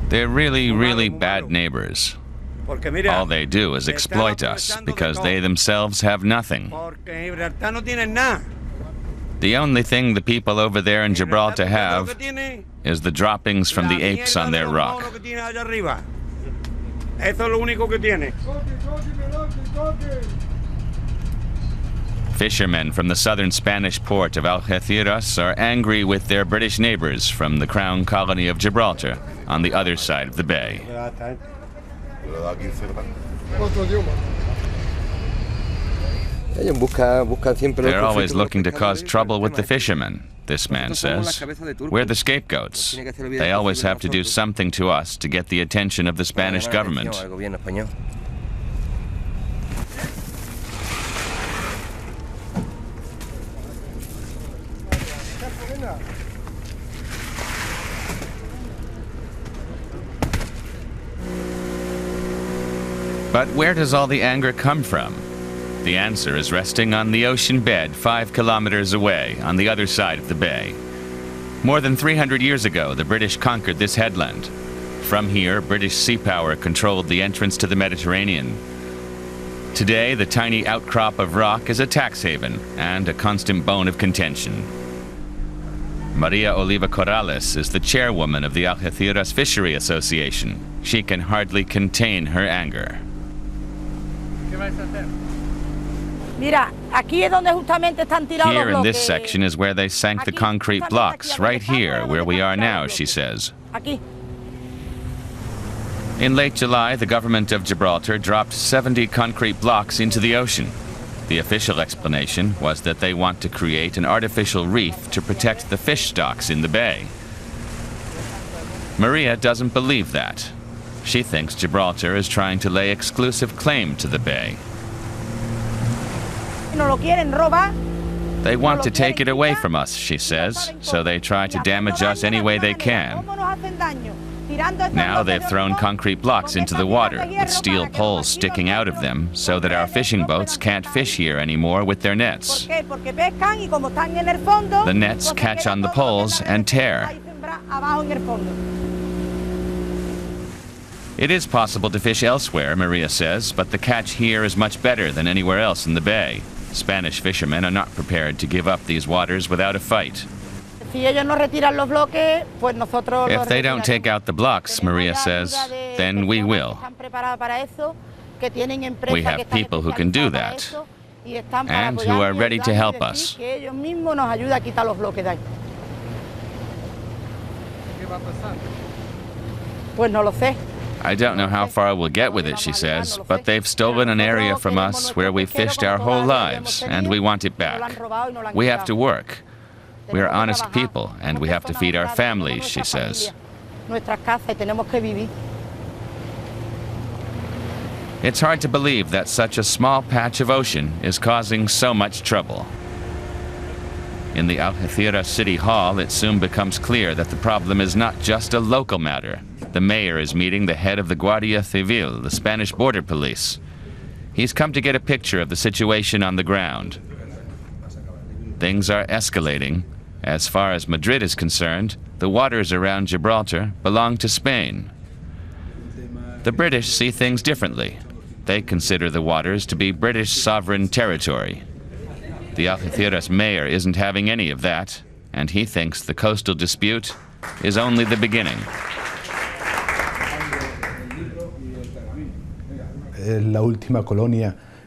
They're really, really bad neighbors. All they do is exploit us because they themselves have nothing. The only thing the people over there in Gibraltar have is the droppings from the apes on their rock. Fishermen from the southern Spanish port of Algeciras are angry with their British neighbors from the Crown Colony of Gibraltar on the other side of the bay. They're always looking to cause trouble with the fishermen, this man says. We're the scapegoats. They always have to do something to us to get the attention of the Spanish government. But where does all the anger come from? The answer is resting on the ocean bed 5 kilometers away, on the other side of the bay. More than 300 years ago, the British conquered this headland. From here, British sea power controlled the entrance to the Mediterranean. Today, the tiny outcrop of rock is a tax haven and a constant bone of contention. Maria Oliva Corrales is the chairwoman of the Algeciras Fishery Association. She can hardly contain her anger. Here in this section is where they sank the concrete blocks, right here where we are now, she says. In late July, the government of Gibraltar dropped 70 concrete blocks into the ocean. The official explanation was that they want to create an artificial reef to protect the fish stocks in the bay. Maria doesn't believe that. She thinks Gibraltar is trying to lay exclusive claim to the bay. They want to take it away from us, she says, so they try to damage us any way they can. Now they've thrown concrete blocks into the water with steel poles sticking out of them so that our fishing boats can't fish here anymore with their nets. The nets catch on the poles and tear. It is possible to fish elsewhere, Maria says, but the catch here is much better than anywhere else in the bay. Spanish fishermen are not prepared to give up these waters without a fight. If they don't take out the blocks, Maria says, then we will. We have people who can do that, and who are ready to help us. I don't know how far we'll get with it, she says, but they've stolen an area from us where we fished our whole lives, and we want it back. We have to work. We are honest people, and we have to feed our families, she says. It's hard to believe that such a small patch of ocean is causing so much trouble. In the Algeciras City Hall, it soon becomes clear that the problem is not just a local matter. The mayor is meeting the head of the Guardia Civil, the Spanish border police. He's come to get a picture of the situation on the ground. Things are escalating. As far as Madrid is concerned, the waters around Gibraltar belong to Spain. The British see things differently. They consider the waters to be British sovereign territory. The Algeciras mayor isn't having any of that, and he thinks the coastal dispute is only the beginning.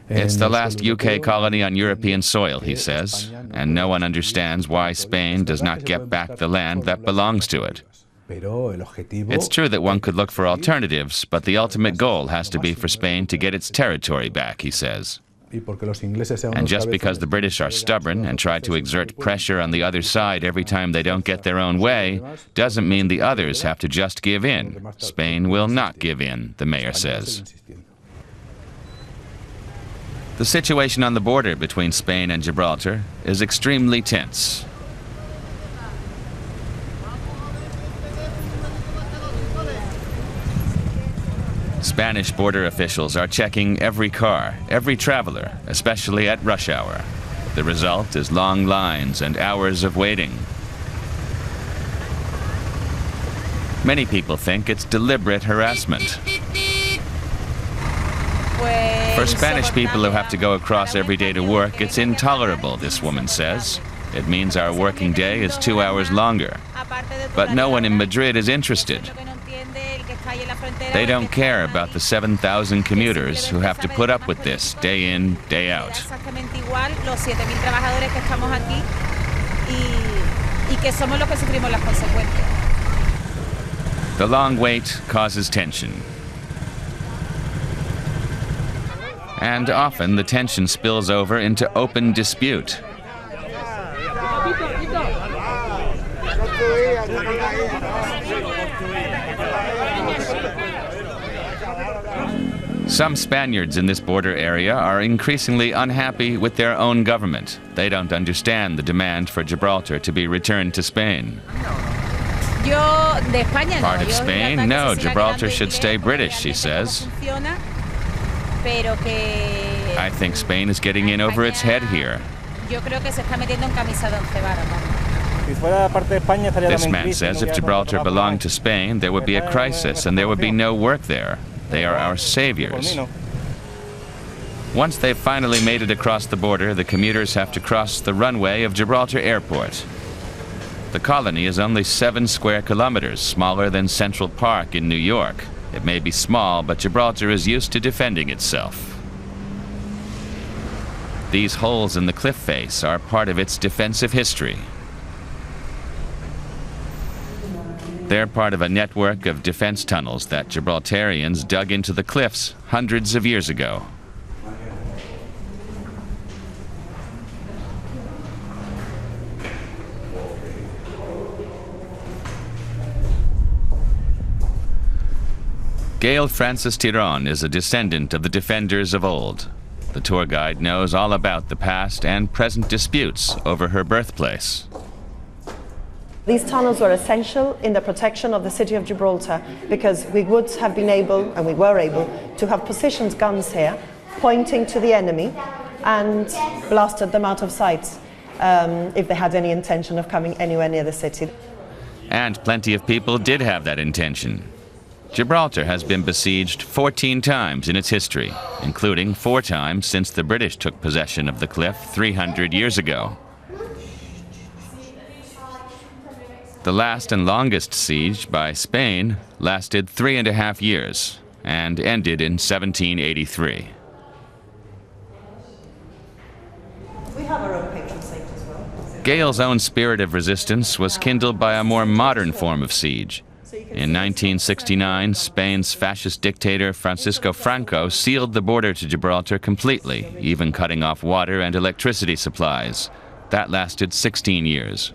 It's the last UK colony on European soil, he says, and no one understands why Spain does not get back the land that belongs to it. It's true that one could look for alternatives, but the ultimate goal has to be for Spain to get its territory back, he says. And just because the British are stubborn and try to exert pressure on the other side every time they don't get their own way, doesn't mean the others have to just give in. Spain will not give in, the mayor says. The situation on the border between Spain and Gibraltar is extremely tense. Spanish border officials are checking every car, every traveler, especially at rush hour. The result is long lines and hours of waiting. Many people think it's deliberate harassment. For Spanish people who have to go across every day to work, it's intolerable, this woman says. It means our working day is 2 hours longer. But no one in Madrid is interested. They don't care about the 7,000 commuters who have to put up with this day in, day out. The long wait causes tension. And often the tension spills over into open dispute. Some Spaniards in this border area are increasingly unhappy with their own government. They don't understand the demand for Gibraltar to be returned to Spain. Part of Spain? No, Gibraltar should stay British, she says. I think Spain is getting in over its head here. This man says if Gibraltar belonged to Spain, there would be a crisis and there would be no work there. They are our saviors. Once they've finally made it across the border, the commuters have to cross the runway of Gibraltar Airport. The colony is only 7 square kilometers, smaller than Central Park in New York. It may be small, but Gibraltar is used to defending itself. These holes in the cliff face are part of its defensive history. They're part of a network of defense tunnels that Gibraltarians dug into the cliffs hundreds of years ago. Gail Frances Tiron is a descendant of the defenders of old. The tour guide knows all about the past and present disputes over her birthplace. These tunnels were essential in the protection of the city of Gibraltar because we would have been able, and we were able, to have positioned guns here pointing to the enemy and blasted them out of sight if they had any intention of coming anywhere near the city. And plenty of people did have that intention. Gibraltar has been besieged 14 times in its history, including 4 times since the British took possession of the cliff 300 years ago. The last and longest siege by Spain lasted 3.5 years and ended in 1783. We have our own patron saint as well. Gail's own spirit of resistance was kindled by a more modern form of siege. In 1969, Spain's fascist dictator Francisco Franco sealed the border to Gibraltar completely, even cutting off water and electricity supplies. That lasted 16 years.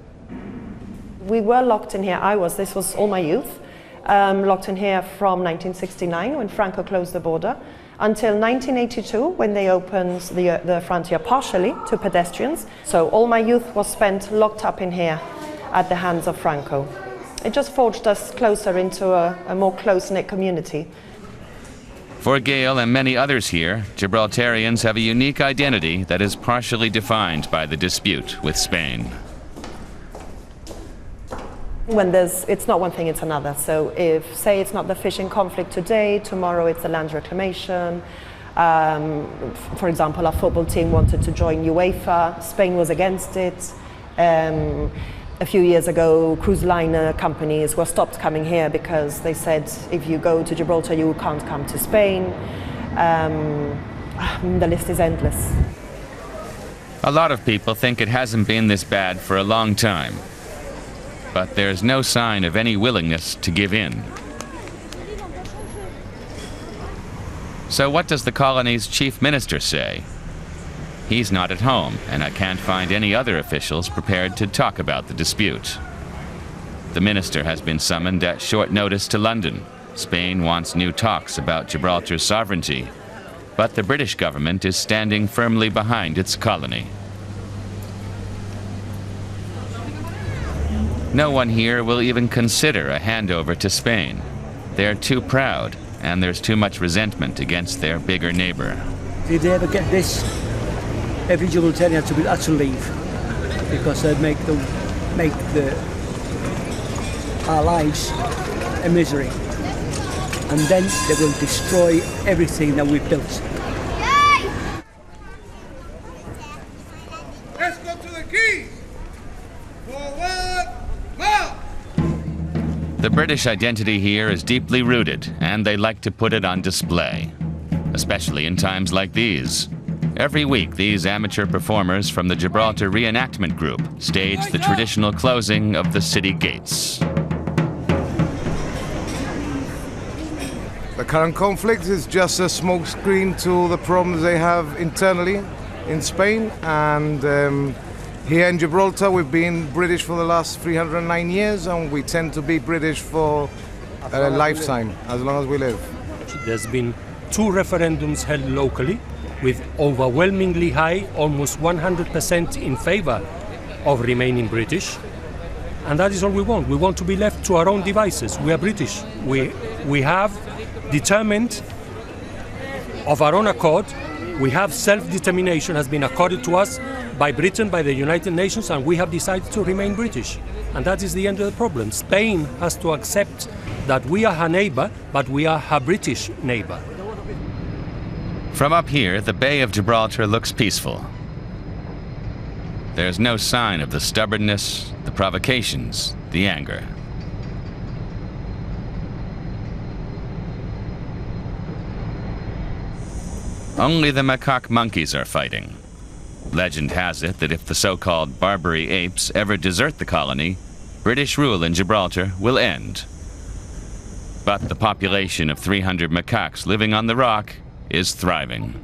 We were locked in here. This was all my youth, locked in here from 1969 when Franco closed the border until 1982 when they opened the frontier partially to pedestrians. So all my youth was spent locked up in here at the hands of Franco. It just forged us closer into a more close-knit community. For Gail and many others here, Gibraltarians have a unique identity that is partially defined by the dispute with Spain. When it's not one thing, it's another. So if, say, it's not the fishing conflict today, tomorrow it's the land reclamation. For example, our football team wanted to join UEFA. Spain was against it. A few years ago, cruise liner companies were stopped coming here because they said, if you go to Gibraltar, you can't come to Spain. The list is endless. A lot of people think it hasn't been this bad for a long time. But there's no sign of any willingness to give in. So what does the colony's chief minister say? He's not at home, and I can't find any other officials prepared to talk about the dispute. The minister has been summoned at short notice to London. Spain wants new talks about Gibraltar's sovereignty, but the British government is standing firmly behind its colony. No one here will even consider a handover to Spain. They're too proud, and there's too much resentment against their bigger neighbor. If they ever get this, every Gibraltarian had to leave because they make our lives a misery. And then they will destroy everything that we built. Let's go to the keys. Forward, march. The British identity here is deeply rooted, and they like to put it on display, especially in times like these. Every week, these amateur performers from the Gibraltar Reenactment Group stage the traditional closing of the city gates. The current conflict is just a smokescreen to the problems they have internally in Spain, and here in Gibraltar we've been British for the last 309 years, and we tend to be British for a lifetime, as long as we live. There's been 2 referendums held locally with overwhelmingly high, almost 100% in favor of remaining British. And that is all we want. We want to be left to our own devices. We are British. We have determined of our own accord. We have self-determination has been accorded to us by Britain, by the United Nations, and we have decided to remain British. And that is the end of the problem. Spain has to accept that we are her neighbor, but we are her British neighbor. From up here, the Bay of Gibraltar looks peaceful. There's no sign of the stubbornness, the provocations, the anger. Only the macaque monkeys are fighting. Legend has it that if the so-called Barbary apes ever desert the colony, British rule in Gibraltar will end. But the population of 300 macaques living on the rock is thriving.